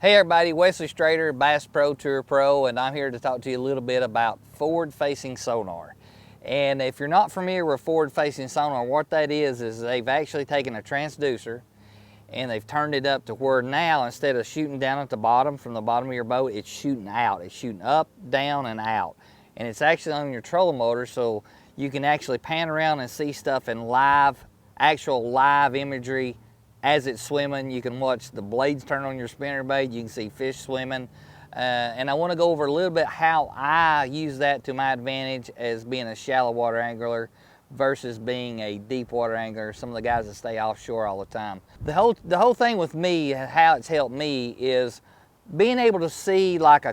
Hey everybody, Wesley Strader, Bass Pro Tour Pro, and I'm here to talk to you a little bit about forward-facing sonar. And if you're not familiar with forward-facing sonar, what that is they've actually taken a transducer and they've turned it up to where now instead of shooting down at the bottom from the bottom of your boat, it's shooting out. It's shooting up, down, and out. And it's actually on your trolling motor, so you can actually pan around and see stuff in actual live imagery. As it's swimming, you can watch the blades turn on your spinnerbait, you can see fish swimming. And I want to go over a little bit how I use that to my advantage as being a shallow water angler versus being a deep water angler, some of the guys that stay offshore all the time. The whole thing with me, how it's helped me, is being able to see like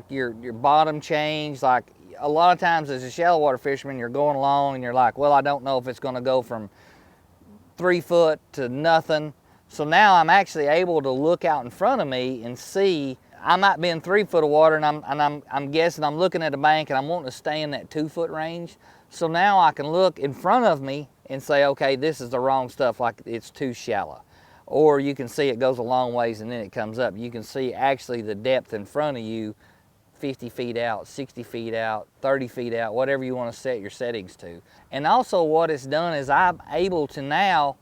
your bottom change. Like a lot of times as a shallow water fisherman, you're going along and you're like, well, I don't know if it's going to go from 3 foot to nothing. So now I'm actually able to look out in front of me and see. I might be in 3 foot of water and I'm guessing I'm looking at a bank and I'm wanting to stay in that 2 foot range. So now I can look in front of me and say, okay, this is the wrong stuff, like it's too shallow. Or you can see it goes a long ways and then it comes up. You can see actually the depth in front of you, 50 feet out, 60 feet out, 30 feet out, whatever you want to set your settings to. And also what it's done is I'm able to now,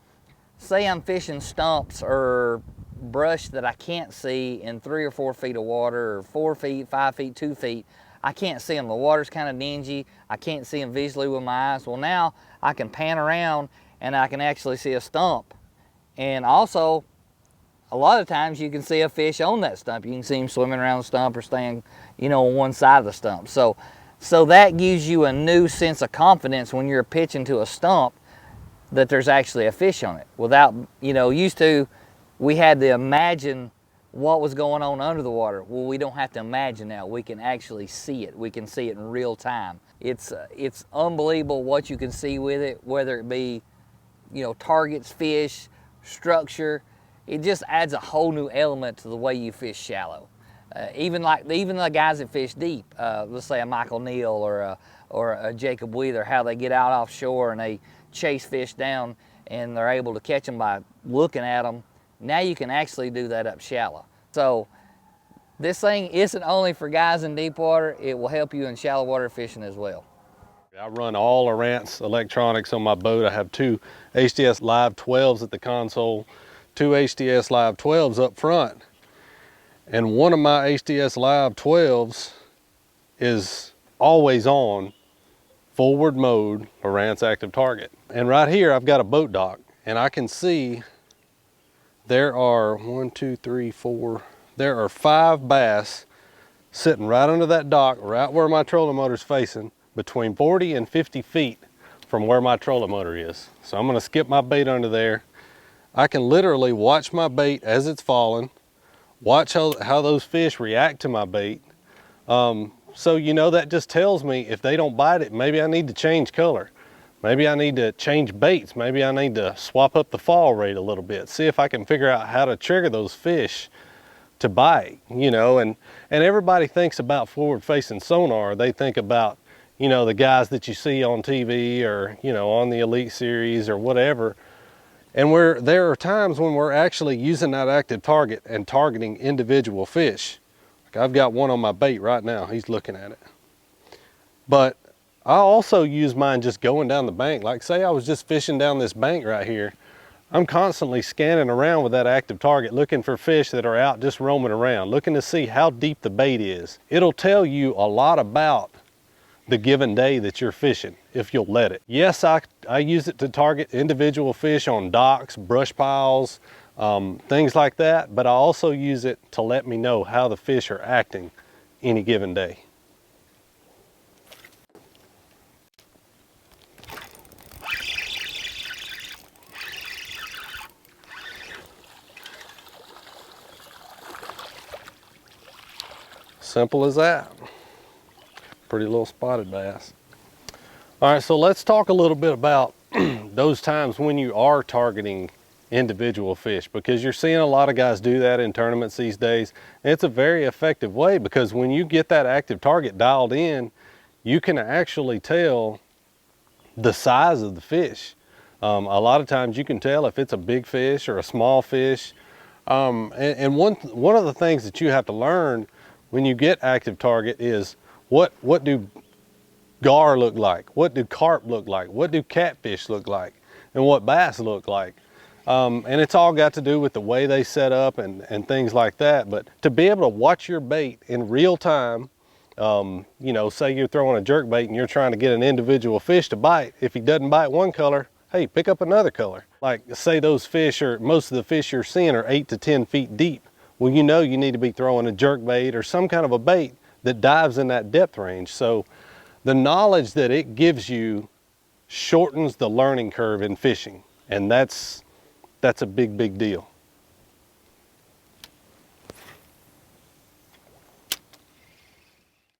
say I'm fishing stumps or brush that I can't see in 3 or 4 feet of water, or 4 feet, 5 feet, 2 feet, I can't see them. The water's kind of dingy. I can't see them visually with my eyes. Well, now I can pan around and I can actually see a stump. And also, a lot of times you can see a fish on that stump. You can see him swimming around the stump or staying, on one side of the stump. So that gives you a new sense of confidence when you're pitching to a stump that there's actually a fish on it. Without, used to, we had to imagine what was going on under the water. Well, we don't have to imagine now. We can actually see it. We can see it in real time. It's unbelievable what you can see with it, whether it be, targets, fish, structure. It just adds a whole new element to the way you fish shallow. Even the guys that fish deep, let's say a Michael Neal or a Jacob Wheeler, how they get out offshore and they chase fish down and they're able to catch them by looking at them. Now you can actually do that up shallow. So this thing isn't only for guys in deep water, it will help you in shallow water fishing as well. I run all Lowrance electronics on my boat. I have 2 HDS Live 12s at the console, 2 HDS Live 12s up front. And one of my HDS Live 12s is always on forward mode Lowrance active target. And right here I've got a boat dock and I can see there are 1, 2, 3, 4, there are 5 bass sitting right under that dock, right where my trolling motor's facing, between 40 and 50 feet from where my trolling motor is. So I'm gonna skip my bait under there. I can literally watch my bait as it's falling, watch how those fish react to my bait. So that just tells me if they don't bite it, maybe I need to change color. Maybe I need to change baits. Maybe I need to swap up the fall rate a little bit. See if I can figure out how to trigger those fish to bite, and everybody thinks about forward-facing sonar. They think about, the guys that you see on TV or, on the Elite Series or whatever. And there are times when we're actually using that active target and targeting individual fish. Like I've got one on my bait right now, he's looking at it. But I also use mine just going down the bank. Like say I was just fishing down this bank right here. I'm constantly scanning around with that active target, looking for fish that are out just roaming around, looking to see how deep the bait is. It'll tell you a lot about the given day that you're fishing, if you'll let it. Yes, I use it to target individual fish on docks, brush piles, things like that, but I also use it to let me know how the fish are acting any given day. Simple as that. Pretty little spotted bass. All right, so let's talk a little bit about those times when you are targeting individual fish, because you're seeing a lot of guys do that in tournaments these days. And it's a very effective way, because when you get that active target dialed in, you can actually tell the size of the fish. A lot of times you can tell if it's a big fish or a small fish. And one of the things that you have to learn when you get active target is what do gar look like? What do carp look like? What do catfish look like? And what bass look like? And it's all got to do with the way they set up and things like that. But to be able to watch your bait in real time, you know, say you're throwing a jerk bait and you're trying to get an individual fish to bite. If he doesn't bite one color, hey, pick up another color. Like say those fish most of the fish you're seeing are 8 to 10 feet deep. Well, you know you need to be throwing a jerk bait or some kind of a bait that dives in that depth range. So the knowledge that it gives you shortens the learning curve in fishing. And that's a big, big deal.